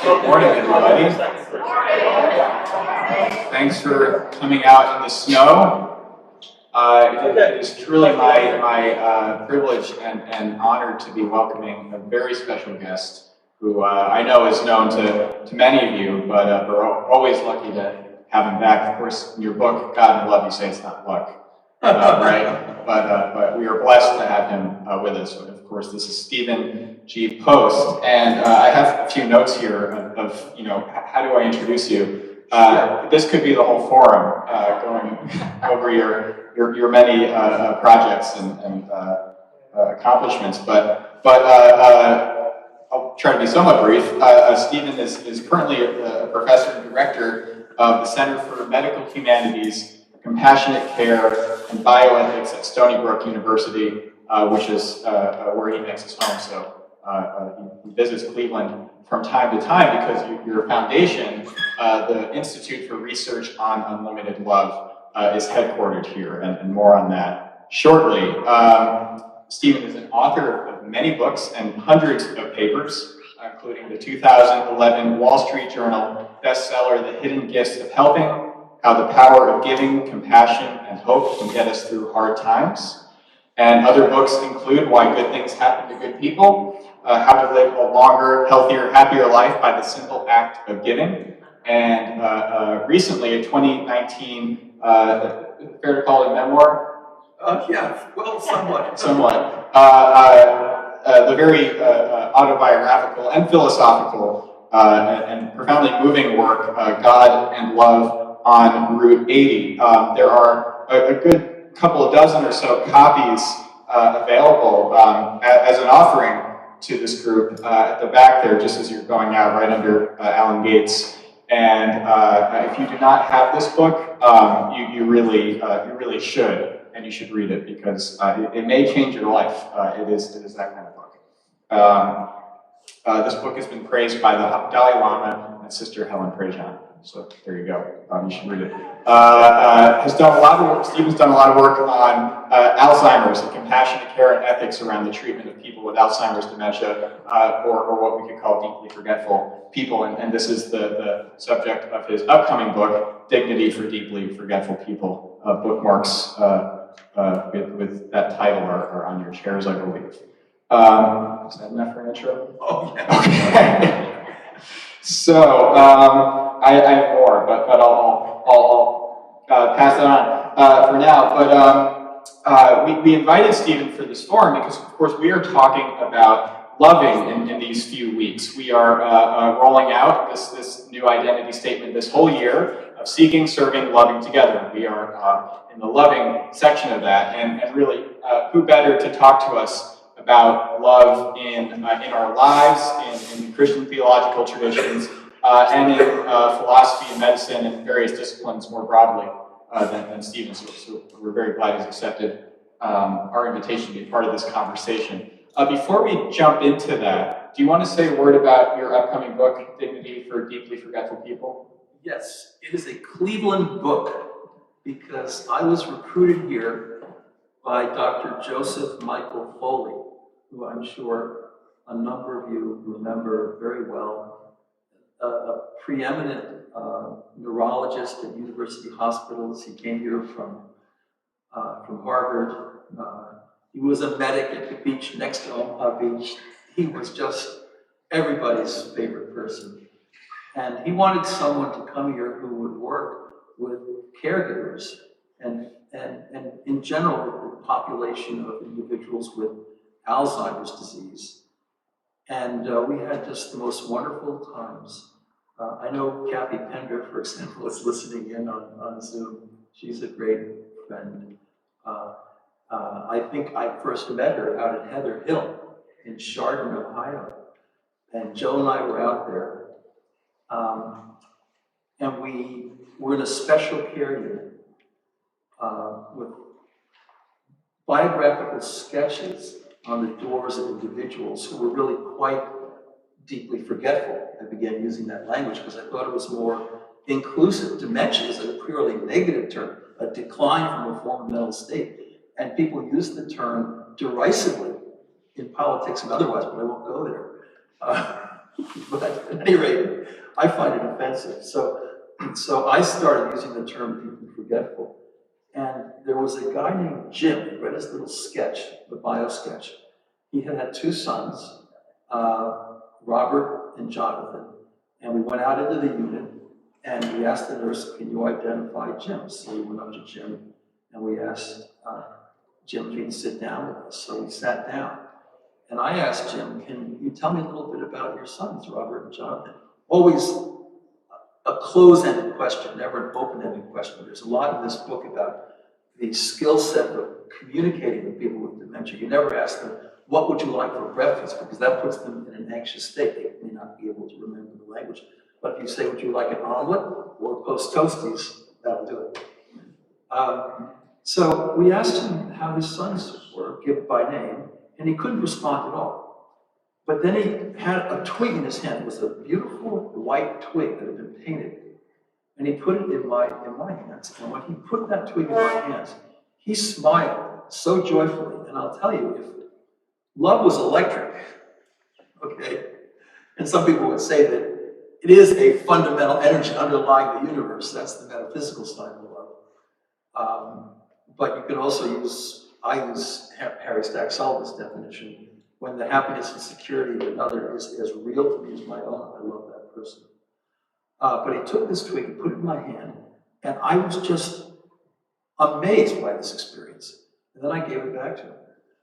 Good morning, everybody. Thanks for coming out in the snow. It is truly my privilege and honor to be welcoming a very special guest who I know is known to many of you, but we're always lucky to have him back. Of course, in your book, God and Love, you say it's not luck, right? But we are blessed to have him with us. Of course, this is Stephen G. Post, and I have a few notes here of how do I introduce you? This could be the whole forum going over your many projects and accomplishments, but I'll try to be somewhat brief. Stephen is currently a professor and director of the Center for Medical Humanities, Compassionate Care, and Bioethics at Stony Brook University, which is where he makes his home. So he visits Cleveland from time to time because your foundation, the Institute for Research on Unlimited Love, is headquartered here, and more on that shortly. Stephen is an author of many books and hundreds of papers, including the 2011 Wall Street Journal bestseller, The Hidden Gifts of Helping: How the Power of Giving, Compassion, and Hope Can Get Us Through Hard Times. And other books include Why Good Things Happen to Good People, How to Live a Longer, Healthier, Happier Life by the Simple Act of Giving, and recently, in 2019, fair to call it a memoir? Yeah, well, somewhat. Somewhat. The very autobiographical and philosophical and profoundly moving work, God and Love on Route 80. There are a good couple of dozen or so copies available as an offering to this group at the back there, just as you're going out, right under Alan Gates. And if you do not have this book, you really should. And you should read it because it may change your life. It is that kind of book. This book has been praised by the Dalai Lama and Sister Helen Prejean. So there you go. You should read it. Has done a lot of work. Stephen's done a lot of work on Alzheimer's and compassionate care and ethics around the treatment of people with Alzheimer's dementia, or what we could call deeply forgetful people. And this is the subject of his upcoming book, Dignity for Deeply Forgetful People. Bookmarks with that title are on your chairs, I believe. Is that enough for an intro? Oh, yeah. Okay. So I have more, but I'll pass it on for now. But we invited Stephen for this forum because, of course, we are talking about loving in these few weeks. We are rolling out this new identity statement this whole year of seeking, serving, loving together. We are in the loving section of that, and really, who better to talk to us about love in our lives, in Christian theological traditions, and in philosophy and medicine and various disciplines more broadly than Stephen. So we're very glad he's accepted our invitation to be part of this conversation. Before we jump into that, do you want to say a word about your upcoming book, Dignity for Deeply Forgetful People? Yes, it is a Cleveland book because I was recruited here by Dr. Joseph Michael Foley, who I'm sure a number of you remember very well, a preeminent neurologist at university hospitals. He came here from Harvard. He was a medic at the beach next to Omaha Beach. He was just everybody's favorite person. And he wanted someone to come here who would work with caregivers and in general with the population of individuals with Alzheimer's disease. And we had just the most wonderful times. I know Kathy Pender, for example, is listening in on Zoom. She's a great friend. I think I first met her out at Heather Hill in Chardon, Ohio. And Joe and I were out there. And we were in a special care unit with biographical sketches on the doors of individuals who were really quite deeply forgetful. I began using that language because I thought it was more inclusive. Dementia is a purely negative term, a decline from a former mental state. And people use the term derisively in politics and otherwise, but I won't go there. But at any rate, I find it offensive. So I started using the term deeply forgetful. And there was a guy named Jim, who read his little sketch, the bio sketch. He had two sons, Robert and Jonathan. And we went out into the unit and we asked the nurse, can you identify Jim? So we went up to Jim and we asked Jim, can you sit down with us? So we sat down. And I asked Jim, can you tell me a little bit about your sons, Robert and Jonathan? Always a closed-ended question, never an open-ended question. There's a lot in this book about the skill set of communicating with people with dementia. You never ask them, what would you like for breakfast? Because that puts them in an anxious state. They may not be able to remember the language. But if you say, would you like an omelet or post toasties, that'll do it. So we asked him how his sons were, given by name, and he couldn't respond at all. But then he had a twig in his hand. It was a beautiful white twig that had been painted. And he put it in my hands. And when he put that twig in my hands, he smiled so joyfully. And I'll tell you, if love was electric, okay, and some people would say that it is a fundamental energy underlying the universe. That's the metaphysical side of love. But you can also I use Harry Stack Sullivan's definition, when the happiness and security of another is as real to me as my own. I love that person. But he took this twig and put it in my hand, and I was just amazed by this experience. And then I gave it back to him.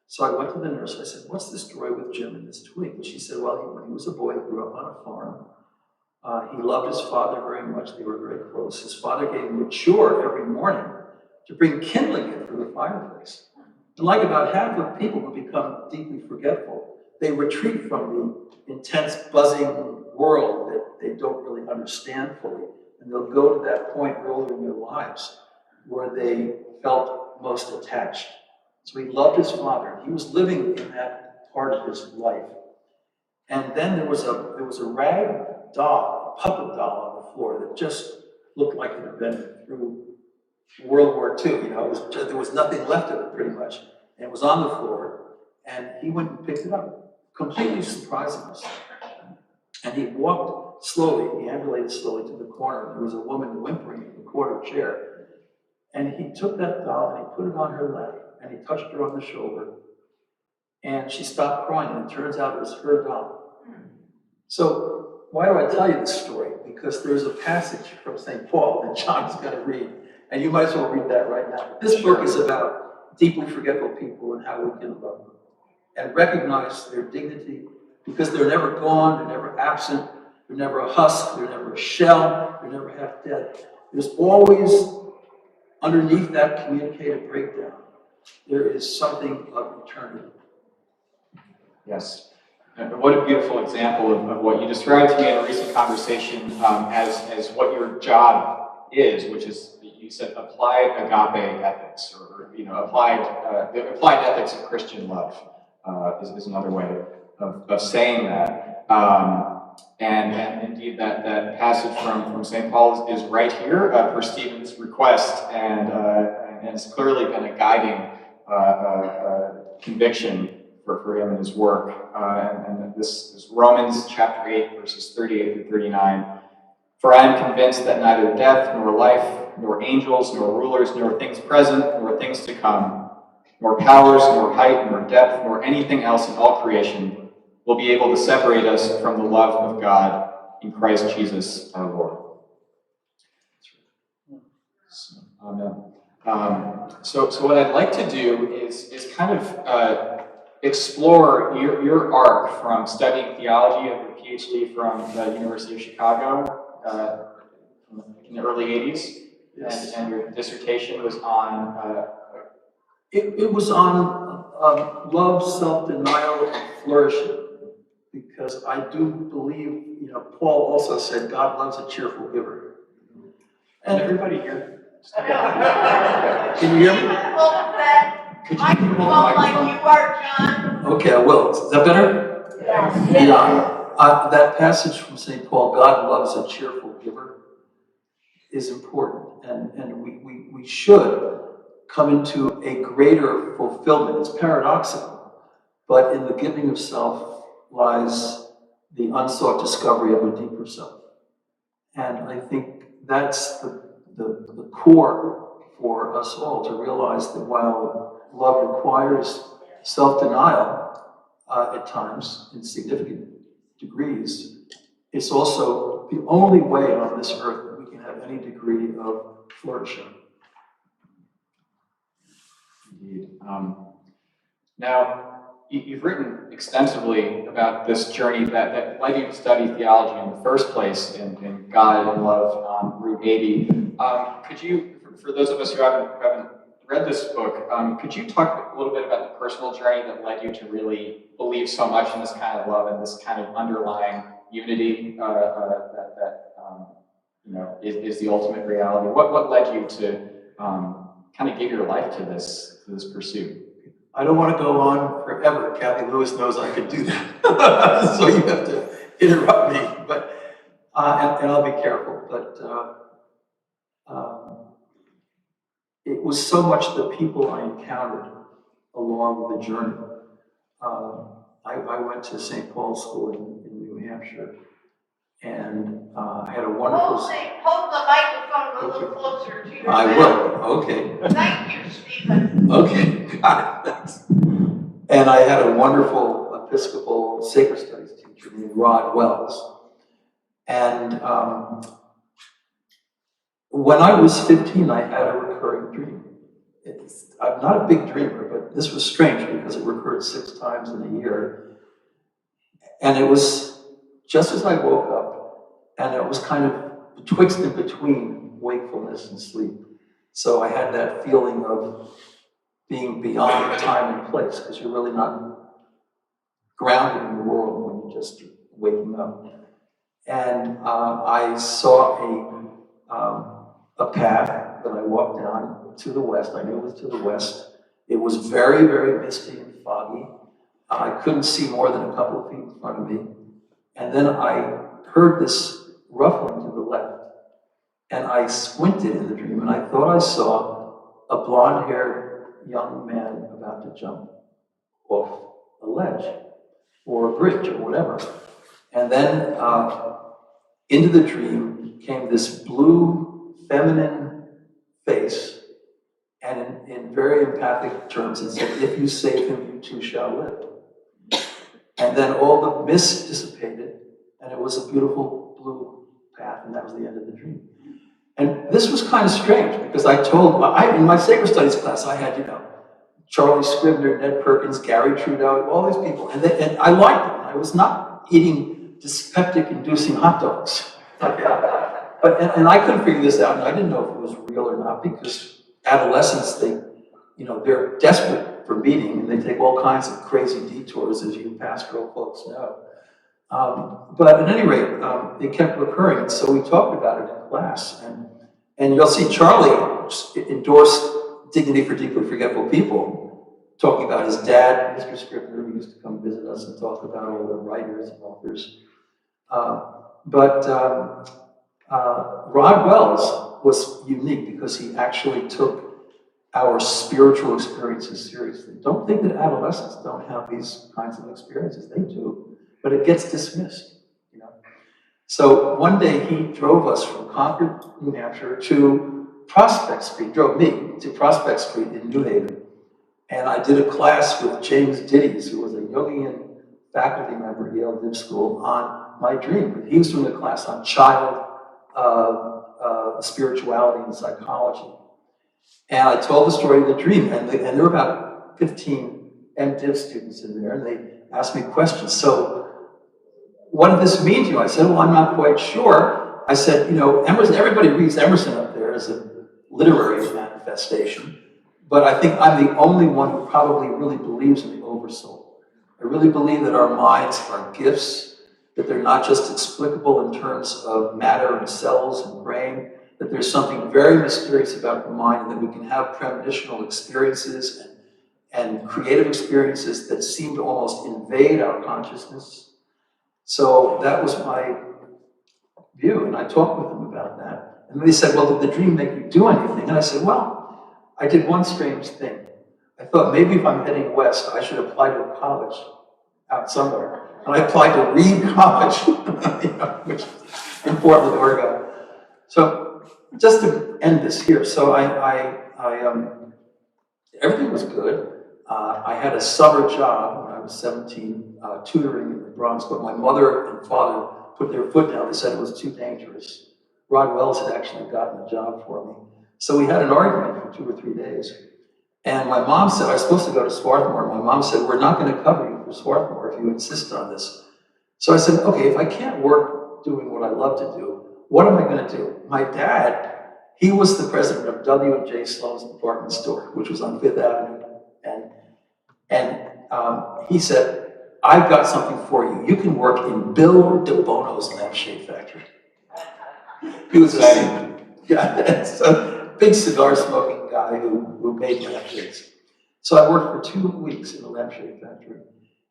So I went to the nurse. I said, what's the story with Jim and this twig? And she said, well, when he was a boy, he grew up on a farm. He loved his father very much. They were very close. His father gave him a chore every morning to bring kindling in for the fireplace. And like about half of people who become deeply forgetful, they retreat from the intense, buzzing world that they don't really understand fully. And they'll go to that point earlier in their lives where they felt most attached. So he loved his father. He was living in that part of his life. And then there was a rag doll, a puppet doll on the floor that just looked like it had been through World War II. You know, there was nothing left of it pretty much. And it was on the floor, and he went and picked it up, completely surprising us. And he walked slowly, he ambulated slowly to the corner. There was a woman whimpering in the corner chair. And he took that doll and he put it on her lap, and he touched her on the shoulder. And she stopped crying, and it turns out it was her doll. So why do I tell you this story? Because there's a passage from St. Paul that John's going to read, and you might as well read that right now. This book is about deeply forgetful people and how we can love them and recognize their dignity, because they're never gone, they're never absent, they're never a husk, they're never a shell, they're never half dead. There's always, underneath that communicated breakdown, there is something of eternity. Yes. And what a beautiful example of what you described to me in a recent conversation as what your job is, which is, you said, applied agape ethics, or the applied ethics of Christian love is another way of saying that. And indeed, that passage from St. Paul is right here per Stephen's request, and it's clearly been a guiding conviction for him and his work. And this is Romans chapter 8, verses 38 through 39. For I am convinced that neither death, nor life, nor angels, nor rulers, nor things present, nor things to come, nor powers, nor height, nor depth, nor anything else in all creation will be able to separate us from the love of God in Christ Jesus our Lord. Amen. So what I'd like to do is kind of explore your arc from studying theology and your PhD from the University of Chicago in the early 80s. Yes. And your dissertation was on... It was on love, self-denial, and flourishing. Because I do believe, Paul also said God loves a cheerful giver. And everybody here... Can you hear me? Could you microphone like you are, John? Okay, I will. Is that better? Yes. Yeah. That passage from St. Paul, God loves a cheerful giver, is important. And we should come into a greater fulfillment. It's paradoxical, but in the giving of self lies the unsought discovery of a deeper self. And I think that's the core for us all, to realize that while love requires self-denial at times in significant degrees, it's also the only way on this earth that we can have any degree of flourishing. Indeed. Now, you've written extensively about this journey that led you to study theology in the first place, in God and Love, Route 80. Could you, for those of us who haven't read this book, could you talk a little bit about the personal journey that led you to really believe so much in this kind of love and this kind of underlying unity that is the ultimate reality? What led you to kind of give your life to this pursuit? I don't want to go on forever. Kathy Lewis knows I could do that. So you have to interrupt me. But and I'll be careful. But it was so much the people I encountered along the journey. I went to St. Paul's School in New Hampshire, and I had a wonderful... Hold the microphone a little closer to your I mouth. will, okay. Thank you, Stephen. Okay, got it, thanks. And I had a wonderful Episcopal sacred studies teacher named Rod Wells. And when I was 15, I had a recurring dream. I'm not a big dreamer, but this was strange because it recurred 6 times in a year. And it was just as I woke up, and it was kind of betwixt and between wakefulness and sleep. So I had that feeling of being beyond time and place, because you're really not grounded in the world when you're just waking up. And I saw a path that I walked down to the west. I knew it was to the west. It was very, very misty and foggy. I couldn't see more than a couple of feet in front of me. And then I heard this ruffling to the left. And I squinted in the dream, and I thought I saw a blonde-haired young man about to jump off a ledge or a bridge or whatever. And then into the dream came this blue, feminine face, and in very empathic terms, it said, "If you save him, you too shall live." And then all the mist dissipated, and it was a beautiful blue path, and that was the end of the dream. And this was kind of strange, because in my sacred studies class, I had, Charlie Scribner, Ned Perkins, Gary Trudeau, all these people. And I liked them. I was not eating dyspeptic-inducing hot dogs. And I couldn't figure this out, and I didn't know if it was real or not, because adolescents, they're desperate for meaning, and they take all kinds of crazy detours, as you pastoral folks know. But at any rate, it kept recurring, and so we talked about it in class. And you'll see Charlie endorsed Dignity for Deeply Forgetful People, talking about his dad, Mr. Scribner, who used to come visit us and talk about all the writers and authors. But Rod Wells was unique because he actually took our spiritual experiences seriously. Don't think that adolescents don't have these kinds of experiences. They do, but it gets dismissed. So one day he drove us from Concord, New Hampshire, to Prospect Street, drove me to Prospect Street in New Haven. And I did a class with James Diddies, who was a Jungian faculty member at Yale Div School, on my dream. He was doing a class on child spirituality and psychology. And I told the story of the dream, and there were about 15 MDiv students in there, and they asked me questions. So, what did this mean to you? I said, well, I'm not quite sure. I said, Emerson, everybody reads Emerson up there as a literary manifestation, but I think I'm the only one who probably really believes in the oversoul. I really believe that our minds are gifts, that they're not just explicable in terms of matter and cells and brain, that there's something very mysterious about the mind, and that we can have premonitional experiences and creative experiences that seem to almost invade our consciousness. So that was my view, and I talked with them about that. And they said, well, did the dream make you do anything? And I said, well, I did one strange thing. I thought maybe if I'm heading west, I should apply to a college out somewhere. and I applied to Reed College, which is in Portland, Oregon. So just to end this here, so everything was good. I had a summer job when I was 17, tutoring in the Bronx, but my mother and father put their foot down. They said it was too dangerous. Rod Wells had actually gotten a job for me. So we had an argument for 2 or 3 days. And my mom said, I was supposed to go to Swarthmore. My mom said, we're not going to cover you for Swarthmore if you insist on this. So I said, okay, if I can't work doing what I love to do, what am I going to do? My dad, he was the president of W&J Sloan's department store, which was on Fifth Avenue. And he said, I've got something for you. You can work in Bill DeBono's lampshade factory. He was a big cigar smoking guy who made lampshades. So I worked for 2 weeks in the lampshade factory.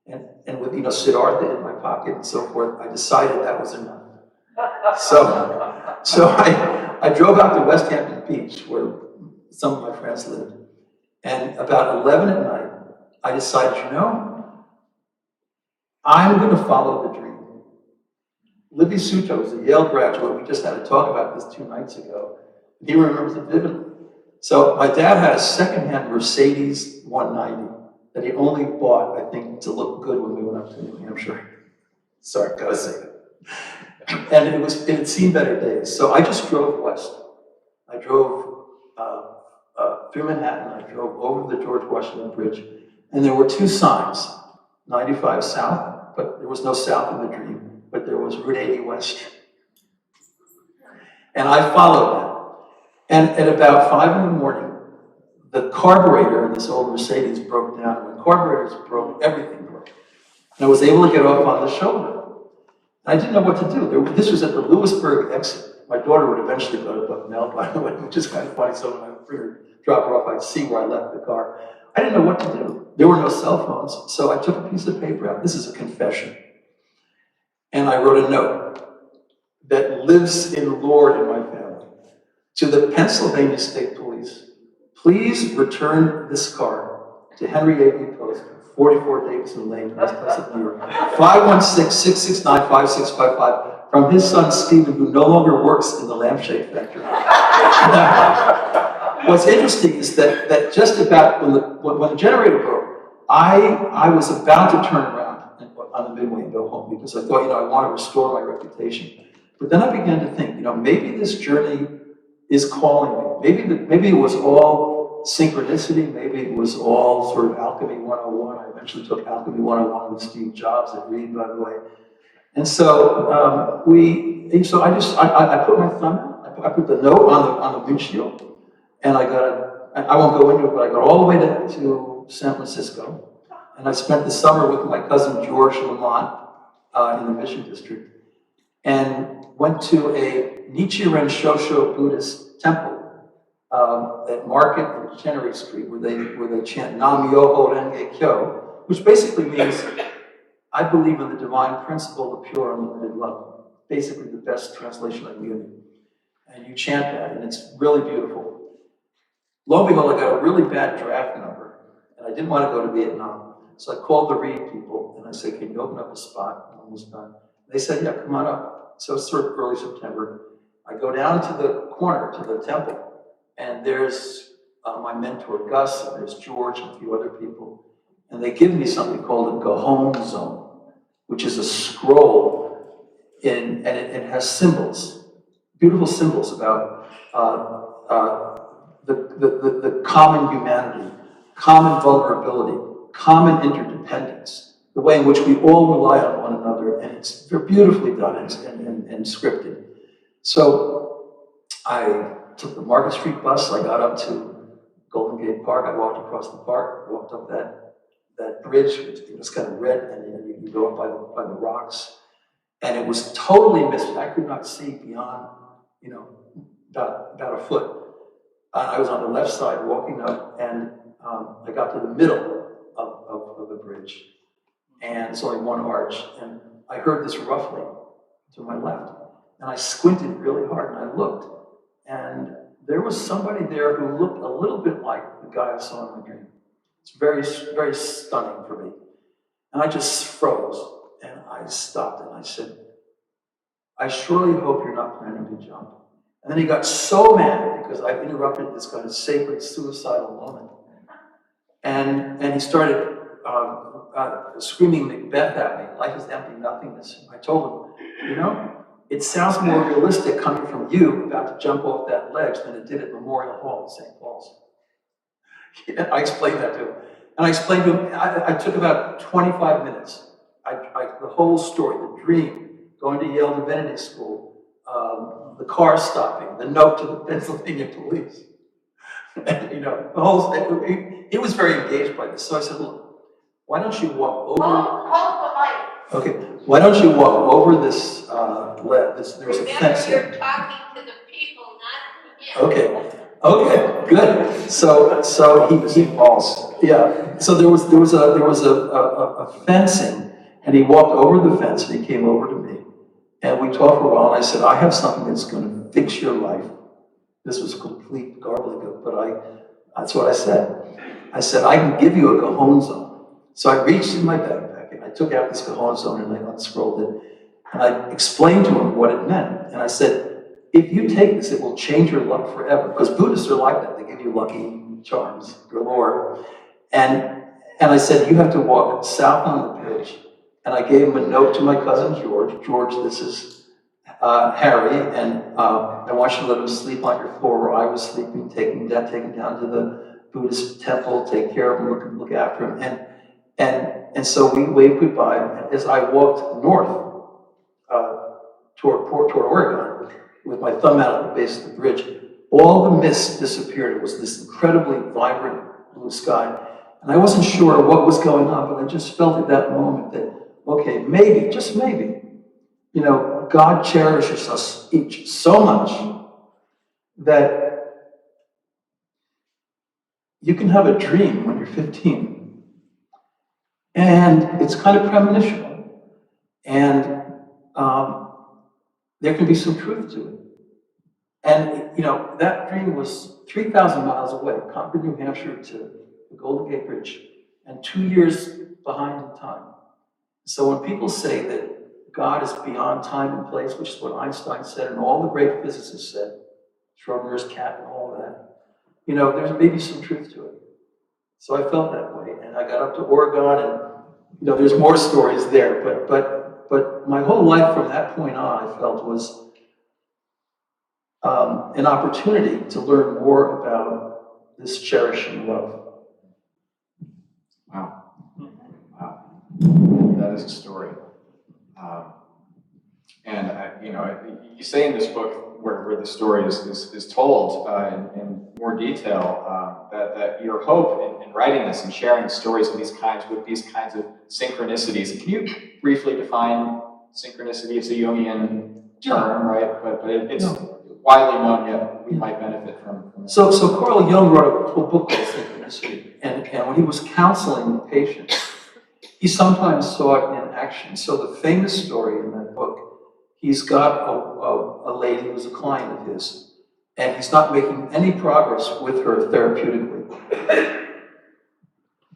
And with, Siddhartha in my pocket and so forth, I decided that was enough. So I drove out to West Hampton Beach, where some of my friends lived. And about 11 at night, I decided, I'm going to follow the dream. Libby Suto is a Yale graduate. We just had a talk about this 2 nights ago. He remembers it vividly. So my dad had a secondhand Mercedes 190 that he only bought, I think, to look good when we went up to New Hampshire. Sorry, gotta say that. And it had seen better days. So I just drove west. I drove through Manhattan. I drove over the George Washington Bridge. And there were 2 signs, 95 south, but there was no south in the dream, but there was Route 80 west. And I followed that. And at about 5 in the morning, the carburetor in this old Mercedes broke down. When carburetors broke, everything broke. And I was able to get off on the shoulder. I didn't know what to do. This was at the Lewisburg exit. My daughter would eventually go to Bucknell, by the way, which is kind of funny. So when I would drop her off, I'd see where I left the car. I didn't know what to do. There were no cell phones, so I took a piece of paper out. This is a confession. And I wrote a note that lives in the Lord in my family. To the Pennsylvania State Police, please return this car to Henry A.B. Post, 44 Davidson Lane, West Pleasant, New York, 516-669-5655, from his son Stephen, who no longer works in the lampshade factory. What's interesting is that just about when the generator broke, I was about to turn around on the midway and go home because I thought, I want to restore my reputation. But then I began to think, maybe this journey is calling me. Maybe it was all synchronicity. Maybe it was all sort of Alchemy 101. I eventually took Alchemy 101 with Steve Jobs at Reed, by the way. And so I put my thumb out. I put the note on the windshield. And I won't go into it, but I got all the way to San Francisco. And I spent the summer with my cousin George Lamont in the Mission District. And went to a Nichiren Shosho Buddhist temple at Market and Chenery Street, where they chant Nam Myoho Renge Kyo, which basically means, I believe in the divine principle of pure unlimited love. Basically the best translation I can give you. And you chant that, and it's really beautiful. Lo and behold, I got a really bad draft number, and I didn't want to go to Vietnam. So I called the Reed people, and I said, can you open up a spot? I'm almost done. They said, yeah, come on up. So it's sort of early September. I go down to the corner, to the temple, and there's my mentor, Gus, and there's George and a few other people. And they give me something called a Gahom Zone, which is a scroll, and it has symbols, beautiful symbols about the common humanity, common vulnerability, common interdependence, the way in which we all rely on one another, and it's beautifully done and scripted. So I took the Market Street bus, I got up to Golden Gate Park, I walked across the park, walked up that bridge, which was kind of red, and you go up by the rocks, and it was totally misty. I could not see beyond, about a foot. I was on the left side walking up, and I got to the middle of the bridge. And it's only one arch, and I heard this ruffling to my left. And I squinted really hard, and I looked, and there was somebody there who looked a little bit like the guy I saw in my dream. It's very, very stunning for me. And I just froze, and I stopped and I said, I surely hope you're not planning to jump. And then he got so mad because I interrupted this kind of sacred suicidal moment. And he started screaming Macbeth at me, life is empty nothingness. I told him, it sounds more realistic coming from you about to jump off that ledge than it did at Memorial Hall in St. Paul's. I explained that to him. And I explained to him, I took about 25 minutes. The whole story, the dream, going to Yale Divinity School, the car stopping, the note to the Pennsylvania police. And, the whole thing, he was very engaged by this. So I said, look, why don't you walk over... Hold the light. Okay, why don't you walk over this there's a fence Remember, here. you're talking to the people, not to him. Okay, good. So he false. yeah. So there was a fencing, and he walked over the fence, and he came over to me, and we talked for a while. And I said, I have something that's going to fix your life. This was complete gobbledygook, but that's what I said. I said, I can give you a Cajon zone. So I reached in my backpack, and I took out this Cajon zone, and I unscrolled it, and I explained to him what it meant. And I said, if you take this, it will change your luck forever. Because Buddhists are like that. They give you lucky charms galore. And I said, you have to walk south on the bridge. And I gave him a note to my cousin George. George, this is Harry, and I want you to let him sleep on your floor where I was sleeping, take him down to the Buddhist temple, take care of him, look after him. And so we waved goodbye. And as I walked north toward Oregon, with my thumb out at the base of the bridge, all the mist disappeared. It was this incredibly vibrant blue sky. And I wasn't sure what was going on, but I just felt at that moment that, okay, maybe, just maybe, God cherishes us each so much that you can have a dream when you're 15. And it's kind of premonitional. And there can be some truth to it. And, that dream was 3,000 miles away, Concord, New Hampshire to the Golden Gate Bridge, and 2 years behind in time. So when people say that God is beyond time and place, which is what Einstein said and all the great physicists said, Schrodinger's cat and all that, there's maybe some truth to it. So I felt that way, and I got up to Oregon, and, there's more stories there, but my whole life from that point on, I felt was an opportunity to learn more about this cherishing love. Wow. That is a story. You say in this book where the story is told in more detail that your hope in writing this and sharing stories of these kinds with these kinds of synchronicities. Can you briefly define synchronicity? It's a Jungian term, right? But it's widely known, yet we might benefit from it. So Carl Jung wrote a whole book called Synchronicity, and when he was counseling patients, he sometimes saw it in action. So the famous story in that book, he's got a lady who's a client of his, and he's not making any progress with her therapeutically.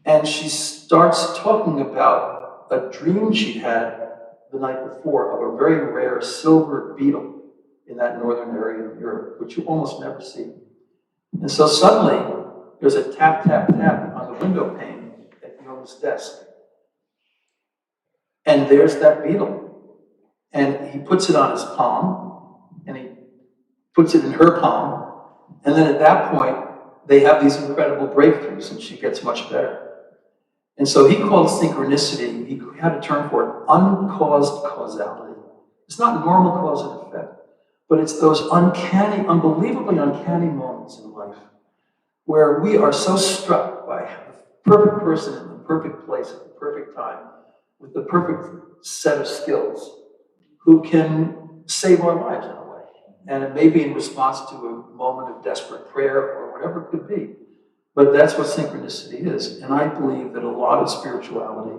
And she starts talking about a dream she'd had the night before of a very rare silver beetle in that northern area of Europe, which you almost never see. And so suddenly, there's a tap, tap, tap on the window pane at Jung's desk. And there's that beetle. And he puts it on his palm, and he puts it in her palm, and then at that point, they have these incredible breakthroughs, and she gets much better. And so he called synchronicity, he had a term for it, uncaused causality. It's not normal cause and effect, but it's those uncanny, unbelievably uncanny moments in life where we are so struck by the perfect person in the perfect place at the perfect time with the perfect set of skills who can save our lives in a way. And it may be in response to a moment of desperate prayer or whatever it could be. But that's what synchronicity is. And I believe that a lot of spirituality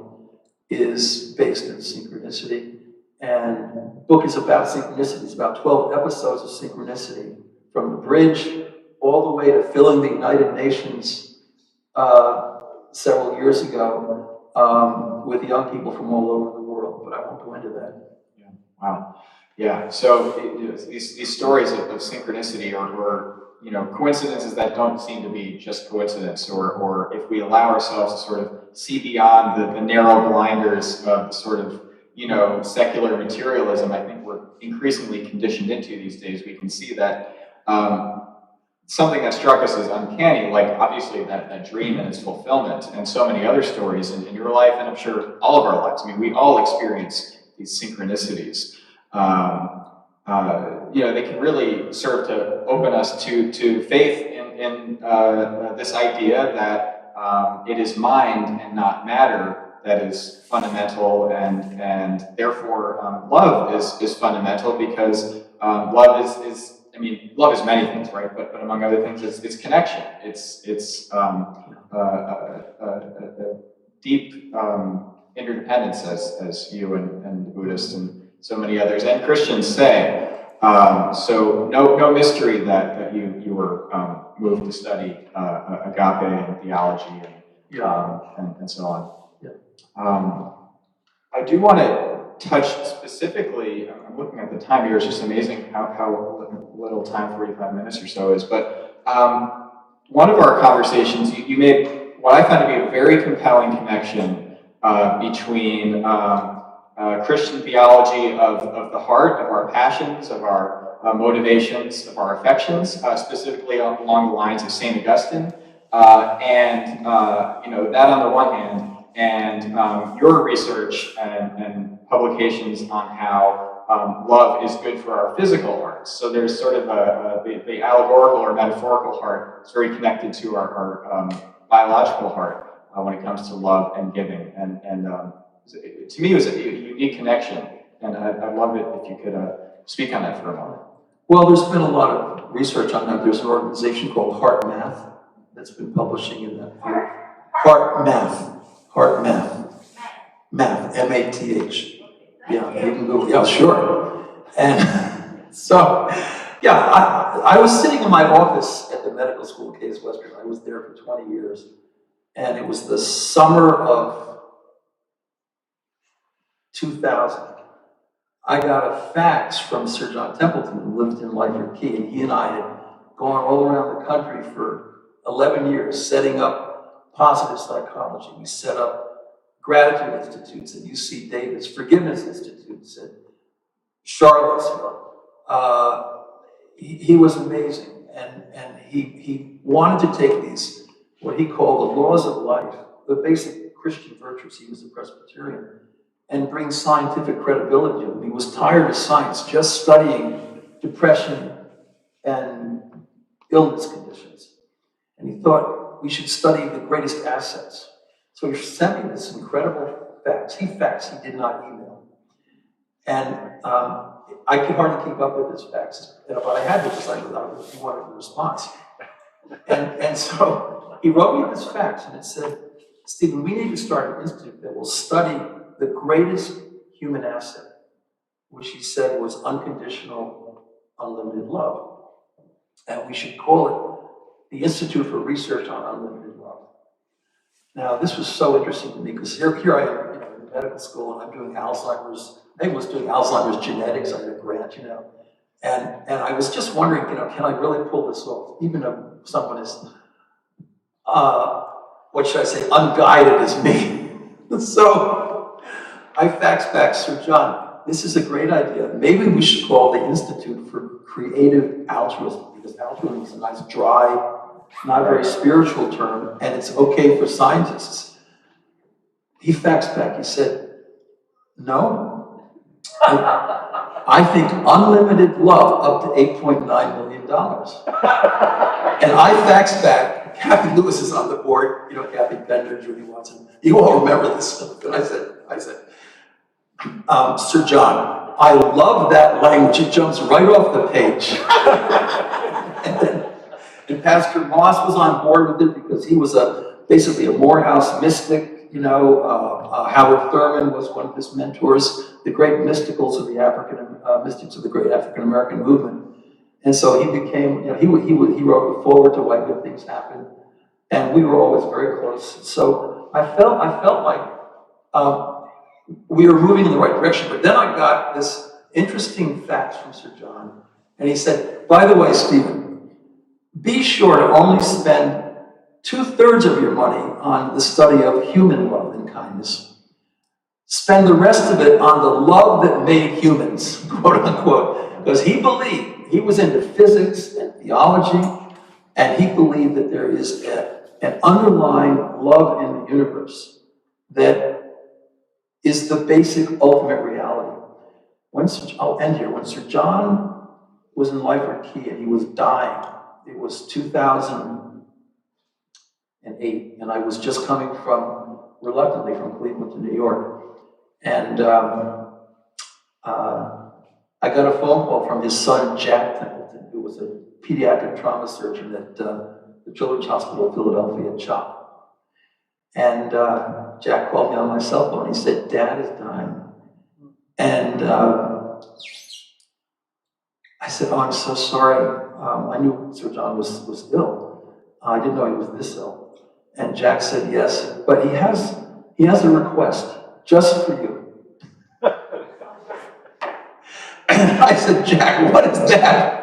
is based in synchronicity. And the book is about synchronicity. It's about 12 episodes of synchronicity, from the bridge all the way to filling the United Nations several years ago. with young people from all over the world, but I won't go into that. Yeah. Wow. Yeah. So these stories of synchronicity or coincidences that don't seem to be just coincidence, or if we allow ourselves to sort of see beyond the narrow blinders of sort of secular materialism, I think we're increasingly conditioned into these days. We can see that something that struck us as uncanny, like obviously that dream and its fulfillment, and so many other stories in your life, and I'm sure all of our lives. I mean, we all experience these synchronicities. They can really serve to open us to faith in this idea that it is mind and not matter that is fundamental, and therefore love is fundamental, because love is love is many things, right? But among other things, it's connection. It's deep interdependence, as you and the Buddhists and so many others and Christians say. So no mystery that you were moved to study agape and theology and so on. Yeah. I do want to touch specifically, I'm looking at the time here, it's just amazing how little time 45 minutes or so is, but one of our conversations, you made what I found to be a very compelling connection between Christian theology of the heart, of our passions, of our motivations, of our affections, specifically along the lines of St. Augustine, and that on the one hand, and your research and publications on how love is good for our physical hearts. So there's sort of the allegorical or metaphorical heart. It's very connected to our biological heart when it comes to love and giving. And to me, it was a unique connection, and I'd love it if you could speak on that for a moment. Well, there's been a lot of research on that. There's an organization called Heart Math that's been publishing in that field. Heart Math, M-A-T-H. Yeah, you can Google. Yeah, sure. And so, yeah, I was sitting in my office at the medical school, Case Western. I was there for 20 years, and it was the summer of 2000. I got a fax from Sir John Templeton, who lived in Lightfoot Key, and he and I had gone all around the country for 11 years setting up positive psychology. We set up gratitude institutes at UC Davis, forgiveness institutes at Charlottesville. He was amazing, and he wanted to take these, what he called the laws of life, the basic Christian virtues. He was a Presbyterian, and bring scientific credibility to them. He was tired of science, just studying depression and illness conditions. And he thought we should study the greatest assets. So he sent me this incredible fax. He faxed, he did not email. And I could hardly keep up with his faxes, but I had to because I wanted a response. And so he wrote me this fax, and it said, Stephen, we need to start an institute that will study the greatest human asset, which he said was unconditional, unlimited love. And we should call it the Institute for Research on Unlimited Love. Now, this was so interesting to me because here I am, in medical school, and I'm doing Alzheimer's. I was doing Alzheimer's genetics. I had a grant, and I was just wondering, can I really pull this off, even if someone is, what should I say, unguided as me. So I faxed back, Sir John, this is a great idea. Maybe we should call the Institute for Creative Altruism, because altruism is a nice, dry, not very spiritual term, and it's okay for scientists. He faxed back, he said, no, I think unlimited love up to $8.9 million. And I faxed back, Kathy Lewis is on the board, Kathy Bender, Judy Watson, you all remember this stuff. And I said, Sir John, I love that language, it jumps right off the page. and Pastor Moss was on board with it because he was basically a Morehouse mystic. Howard Thurman was one of his mentors, the great mysticals of the mystics of the great African American movement. And so he became, he wrote the foreword to Why Good Things Happen, and we were always very close. So I felt like we were moving in the right direction. But then I got this interesting fact from Sir John, and he said, by the way, Stephen, be sure to only spend 2/3 of your money on the study of human love and kindness. Spend the rest of it on the love that made humans, quote unquote, because he believed, he was into physics and theology, and he believed that there is an underlying love in the universe that is the basic ultimate reality. I'll end here. When Sir John was in Lyford Key and he was dying, it was 2008, and I was just coming reluctantly from Cleveland to New York. And I got a phone call from his son, Jack Templeton, who was a pediatric trauma surgeon at the Children's Hospital of Philadelphia at CHOP. And Jack called me on my cell phone. He said, Dad is dying. And I said, oh, I'm so sorry. I knew Sir John was ill. I didn't know he was this ill. And Jack said, yes, but he has a request just for you. And I said, Jack, what is that?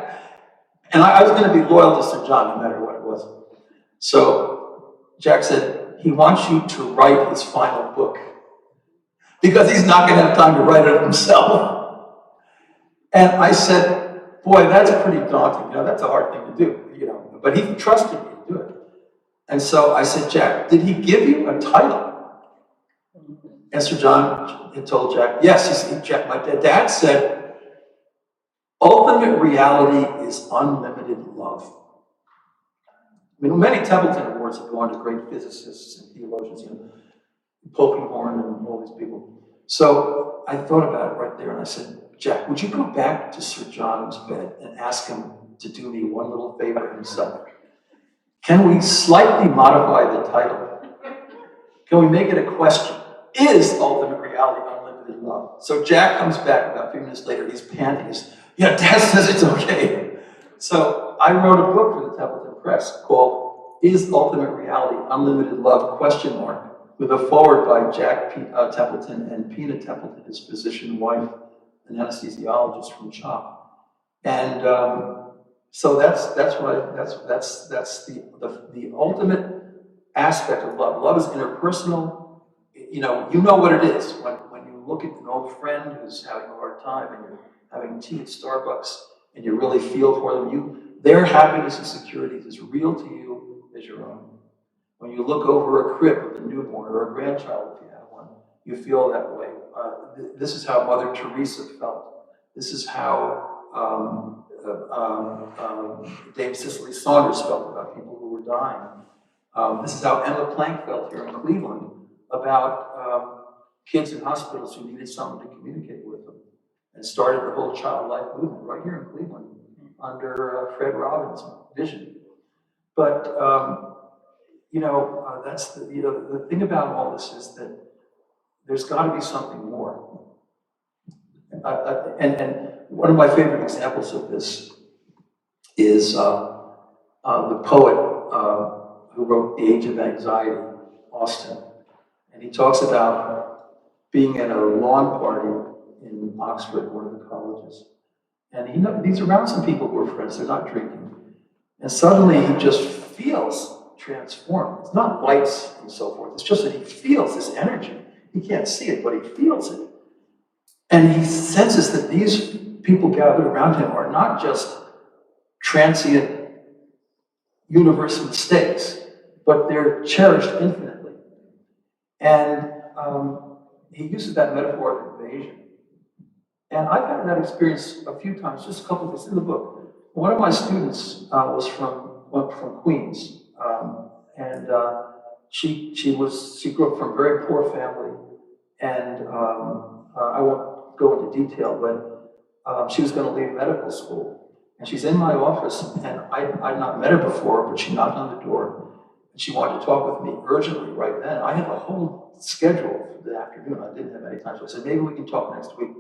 And I was going to be loyal to Sir John no matter what it was. So Jack said, he wants you to write his final book because he's not going to have time to write it himself. And I said, boy, that's pretty daunting. That's a hard thing to do, but he trusted me to do it. And so I said, Jack, did he give you a title? And Sir John had told Jack, yes. My dad said, ultimate reality is unlimited love. I mean, many Templeton Awards have gone to great physicists and theologians, Polkinghorne and all these people. So I thought about it right there, and I said, Jack, would you go back to Sir John's bed and ask him to do me one little favor himself? Can we slightly modify the title? Can we make it a question? Is ultimate reality unlimited love? So Jack comes back about a few minutes later. He's panting. Dad says it's okay. So I wrote a book for the Templeton Press called Is Ultimate Reality Unlimited Love? ? With a foreword by Jack Templeton and Pina Templeton, his physician wife, an anesthesiologist from CHOP. And so that's the ultimate aspect of love. Love is interpersonal. You know what it is when you look at an old friend who's having a hard time and you're having tea at Starbucks and you really feel for them. Their happiness and security is as real to you as your own. When you look over a crib with a newborn or a grandchild, if you have one, you feel that way. This is how Mother Teresa felt. This is how Dame Cicely Saunders felt about people who were dying. This is how Emma Plank felt here in Cleveland about kids in hospitals who needed someone to communicate with them, and started the whole child life movement right here in Cleveland under Fred Robbins' vision. But that's the thing about all this is that there's got to be something more. And one of my favorite examples of this is the poet who wrote The Age of Anxiety, Austen. And he talks about being at a lawn party in Oxford, one of the colleges. And he's around some people who are friends, they're not drinking. And suddenly he just feels transformed. It's not lights and so forth, it's just that he feels this energy. He can't see it, but he feels it. And he senses that these people gathered around him are not just transient universal mistakes, but they're cherished infinitely. And he uses that metaphor of invasion. And I've had that experience a few times, just a couple of things in the book. One of my students was from Queens, and she grew up from a very poor family, and I won't go into detail, but she was going to leave medical school, and she's in my office, and I'd not met her before, but she knocked on the door, and she wanted to talk with me urgently right then. I had a whole schedule for the afternoon. I didn't have any time, so I said, maybe we can talk next week.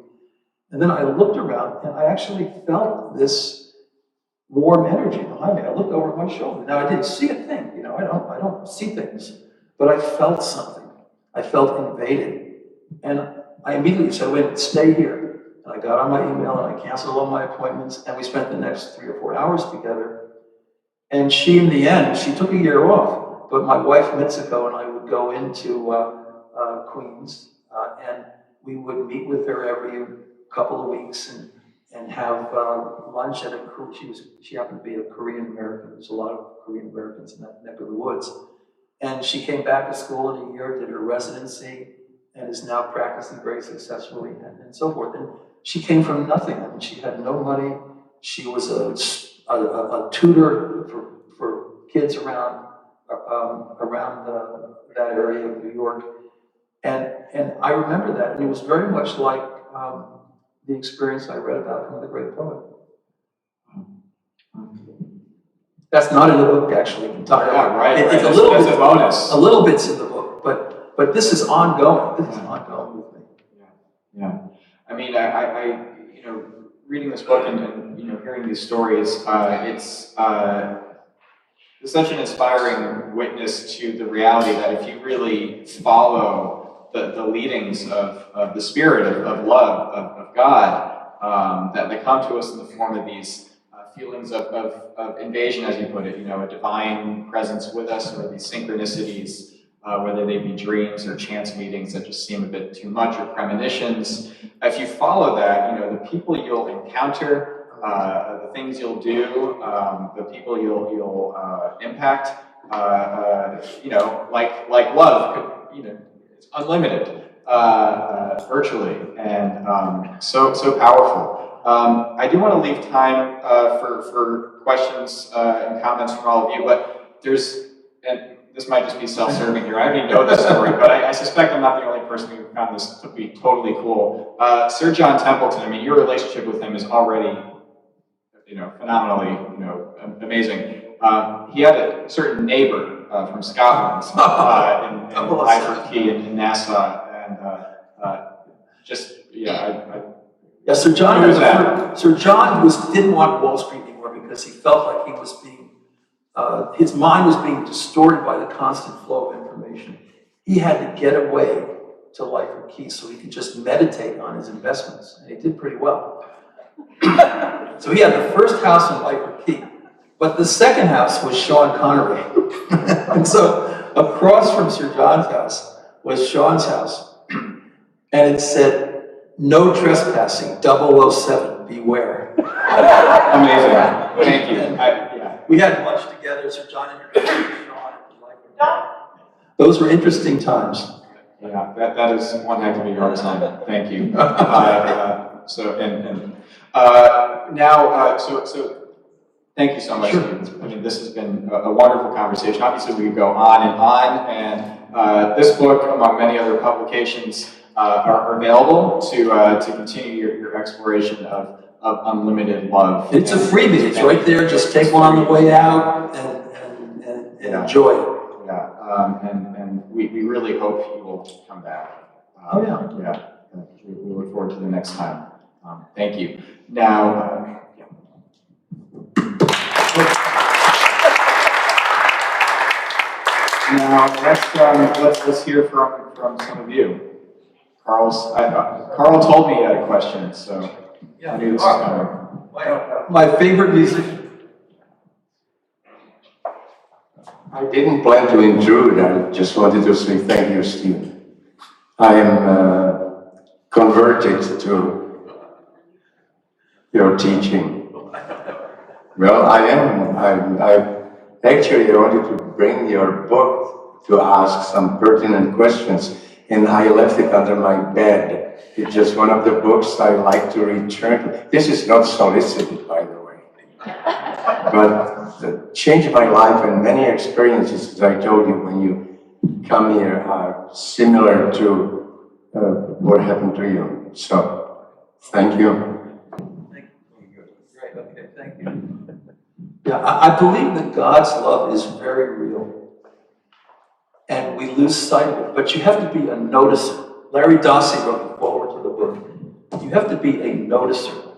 And then I looked around, and I actually felt this warm energy behind me. I looked over my shoulder. Now, I didn't see a thing, I don't see things, but I felt something. I felt invaded. And I immediately said, wait, stay here. And I got on my email and I canceled all my appointments, and we spent the next 3 or 4 hours together. And she, in the end, she took a year off, but my wife, Mitsuko, and I would go into Queens, and we would meet with her every couple of weeks and have lunch at she happened to be a Korean American. There's a lot of Korean Americans in that neck of the woods. And she came back to school in a year, did her residency, and is now practicing very successfully, and so forth. And she came from nothing. I mean, she had no money. She was a tutor for kids around that area of New York. And I remember that, and it was very much like the experience I read about from the great poet. That's not in the book, actually, entirely. Yeah, right. It's right. a little That's bit, a bonus. a little bit's in the book, but this is ongoing. This is ongoing with me. Yeah. I mean, I reading this book and hearing these stories, it's such an inspiring witness to the reality that if you really follow the leadings of the Spirit, of love, of God, that they come to us in the form of these feelings of invasion, as you put it, a divine presence with us, or these synchronicities, whether they be dreams or chance meetings that just seem a bit too much, or premonitions. If you follow that, the people you'll encounter, the things you'll do, the people you'll impact, like love, it's unlimited, virtually, and so powerful. I do want to leave time for questions and comments from all of you, but and this might just be self-serving here. I already know this story, but I suspect I'm not the only person who found this to be totally cool. Sir John Templeton, I mean, your relationship with him is already, phenomenally, amazing. He had a certain neighbor from Scotland in Lyford Key in Nassau, and Sir John. Sir John didn't want Wall Street anymore because he felt like he was being, his mind was being distorted by the constant flow of information. He had to get away to Lyford Key so he could just meditate on his investments, and he did pretty well. So he had the first house in Lyford Key, but the second house was Sean Connery. And so across from Sir John's house was Sean's house, and it said, "No trespassing, 007, beware." Amazing. Thank you. We had lunch together, Sir John introduced me to Sean. Those were interesting times. Yeah, that is one heck of a yard sign. Thank you. So thank you so much. Sure. I mean, this has been a wonderful conversation. Obviously, we could go on, and this book, among many other publications, are available to continue your exploration of unlimited love. It's a freebie. It's right there. Just take one on the way out and enjoy it. Yeah, and we really hope you will come back. We look forward to the next time. Thank you. Now, let's hear from some of you. Carl told me he had a question, so I knew this was coming. My favorite musician. I didn't plan to intrude. I just wanted to say thank you, Stephen. I am converted to your teaching. Well, I am. I actually wanted to bring your book to ask some pertinent questions, and I left it under my bed. It's just one of the books I like to return to. This is not solicited, by the way. But it changed my life, and many experiences, as I told you, when you come here are similar to what happened to you. So, thank you. Great, okay, thank you. Yeah, I believe that God's love is very real, and we lose sight of it, but you have to be a noticer. Larry Dossey wrote the foreword to the book. You have to be a noticer.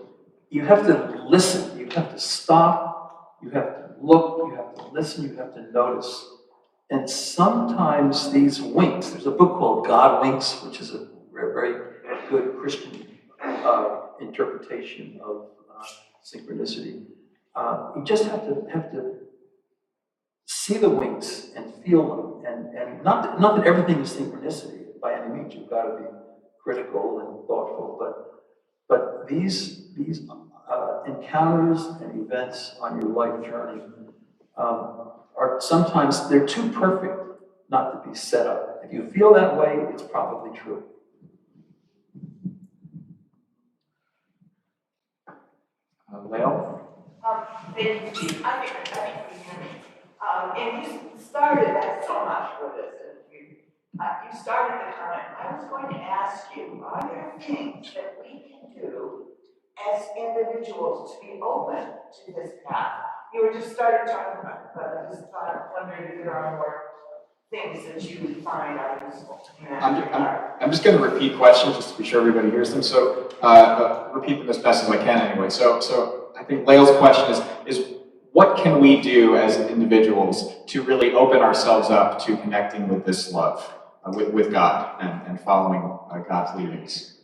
You have to listen. You have to stop. You have to look. You have to listen. You have to notice. And sometimes these winks, there's a book called God Winks, which is a very, very good Christian interpretation of synchronicity. You just have to see the winks and feel them, and not that everything is synchronicity by any means. You've got to be critical and thoughtful, but these encounters and events on your life journey are sometimes, they're too perfect not to be set up. If you feel that way, it's probably true. Lale? I think and you started that so much with this, and you started the comment. I was going to ask you, are there things that we can do as individuals to be open to this path? You were just started talking about it, but I just wondering if there are more things that you would find are useful. I'm just going to repeat questions just to be sure everybody hears them. So repeat them as best as I can anyway. So I think Lale's question is what can we do as individuals to really open ourselves up to connecting with this love, with God and following God's leadings?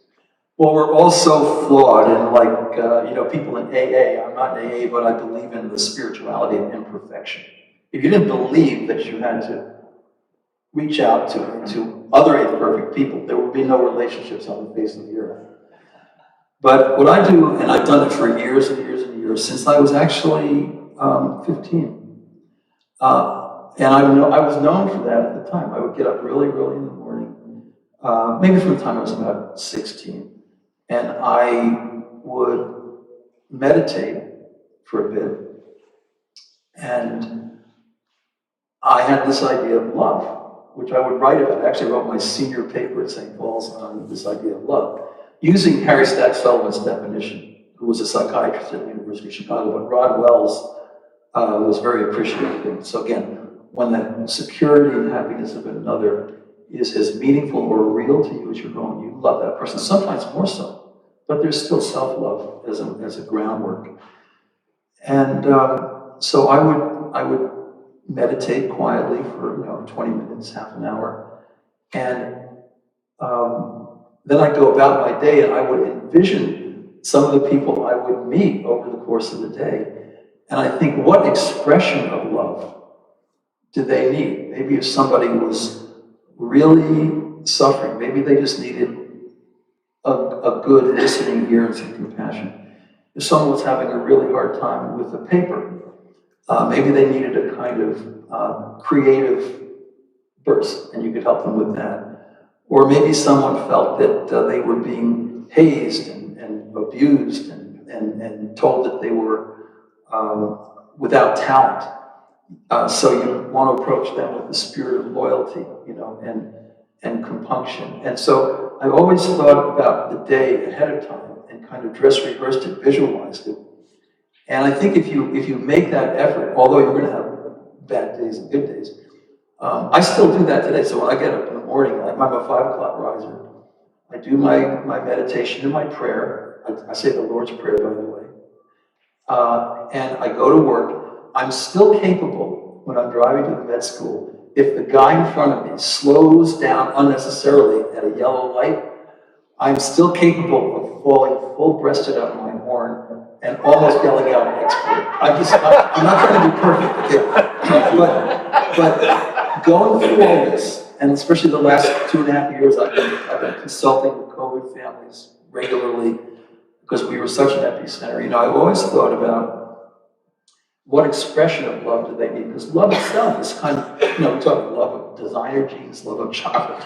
Well, we're all so flawed, and like, people in AA, I'm not in AA, but I believe in the spirituality of imperfection. If you didn't believe that you had to reach out to other imperfect people, there would be no relationships on the face of the earth. But what I do, and I've done it for years and years and years, since I was actually 15. And I was known for that at the time. I would get up really early in the morning, maybe from the time I was about 16. And I would meditate for a bit. And I had this idea of love, which I would write about. I actually wrote my senior paper at St. Paul's on this idea of love, using Harry Stack Sullivan's definition, who was a psychiatrist at the University of Chicago, but Rod Wells was very appreciative. So again, when the security and happiness of another is as meaningful or real to you as your own, you love that person, sometimes more so, but there's still self-love as a groundwork. And so I would meditate quietly for 20 minutes, half an hour, and then I'd go about my day and I would envision some of the people I would meet over the course of the day. And I think, what expression of love do they need? Maybe if somebody was really suffering, maybe they just needed a good listening ear and some compassion. If someone was having a really hard time with a paper, maybe they needed a kind of creative burst, and you could help them with that. Or maybe someone felt that they were being hazed and abused and told that they were without talent. So you want to approach them with the spirit of loyalty, and compunction. And so I always thought about the day ahead of time and kind of dress rehearsed it, visualized it. And I think if you make that effort, although you're going to have bad days and good days, I still do that today. So when I get up in the morning, I'm a 5 o'clock riser. I do my meditation and my prayer. I say the Lord's Prayer, by the way. And I go to work. I'm still capable, when I'm driving to the med school, if the guy in front of me slows down unnecessarily at a yellow light, I'm still capable of falling full-breasted on my horn and almost yelling out an expert. I'm not trying to be perfect, okay? But going through all this, and especially the last 2.5 years, I've been consulting with COVID families regularly because we were such an epicenter. I've always thought about what expression of love do they need? Because love itself is kind of, we talk about love of designer jeans, love of chocolate,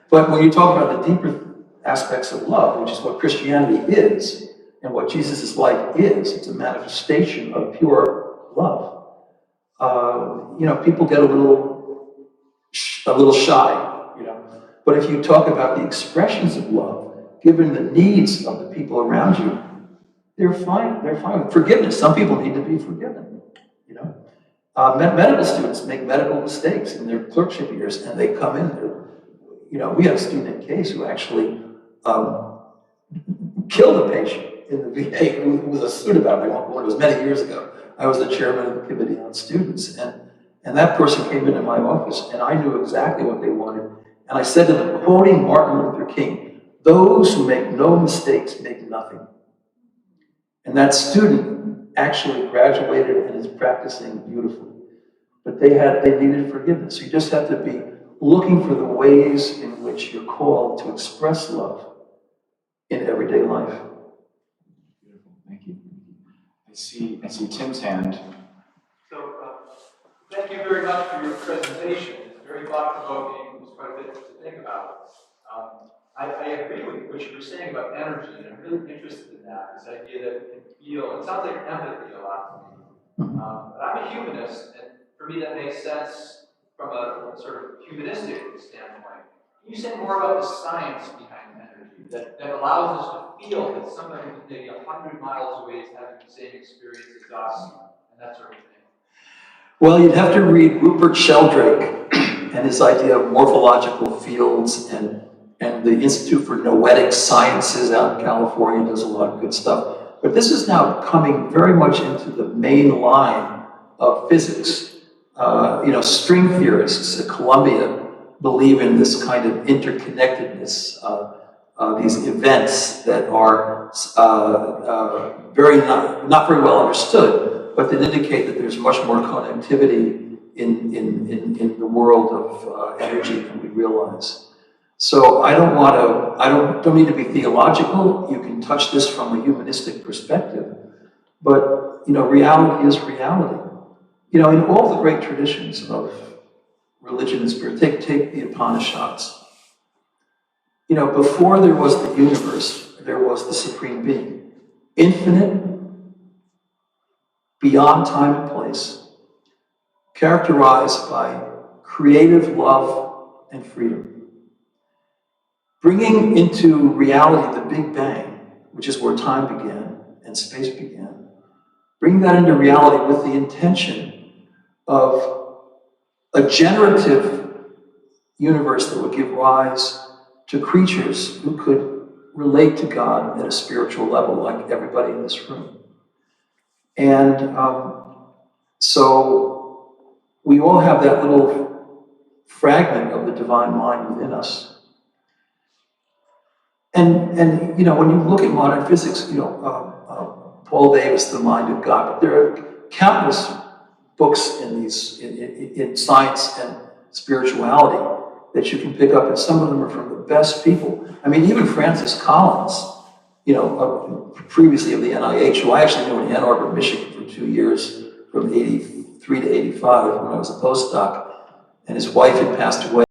But when you talk about the deeper aspects of love, which is what Christianity is, and what Jesus' life is, it's a manifestation of pure love. People get a little shy, But if you talk about the expressions of love, given the needs of the people around you, they're fine. They're fine. Forgiveness. Some people need to be forgiven. Medical students make medical mistakes in their clerkship years, and they come in. We had a student in case who actually killed a patient in the VA who was a student about it. It was many years ago. I was the chairman of the committee on students, and that person came into my office, and I knew exactly what they wanted. And I said to them, quoting Martin Luther King, "Those who make no mistakes make nothing." And that student actually graduated and is practicing beautifully. But they needed forgiveness. So you just have to be looking for the ways in which you're called to express love in everyday life. Beautiful, thank you. I see Tim's hand. So, thank you very much for your presentation. It's very thought-provoking. There's quite a bit to think about. I agree with what you were saying about energy, and I'm really interested in that, this idea that we can feel. It sounds like empathy a lot to me. But I'm a humanist, and for me that makes sense from a sort of humanistic standpoint. Can you say more about the science behind energy that allows us to feel that somebody who's maybe 100 miles away is having the same experience as us, and that sort of thing? Well, you'd have to read Rupert Sheldrake and his idea of morphological fields, and the Institute for Noetic Sciences out in California does a lot of good stuff. But this is now coming very much into the main line of physics. String theorists at Columbia believe in this kind of interconnectedness, these events that are not very well understood, but that indicate that there's much more connectivity in the world of energy than we realize. So I don't need to be theological. You can touch this from a humanistic perspective, but reality is reality. In all the great traditions of religion and spirit, take the Upanishads. Before there was the universe, there was the Supreme Being, infinite, beyond time and place, characterized by creative love and freedom. Bringing into reality the Big Bang, which is where time began and space began, bring that into reality with the intention of a generative universe that would give rise to creatures who could relate to God at a spiritual level, like everybody in this room. And so we all have that little fragment of the divine mind within us. And when you look at modern physics, Paul Davis, The Mind of God, but there are countless books in science and spirituality that you can pick up, and some of them are from the best people. I mean, even Francis Collins, previously of the NIH, who I actually knew in Ann Arbor, Michigan for 2 years, from 83 to 85 when I was a postdoc, and his wife had passed away.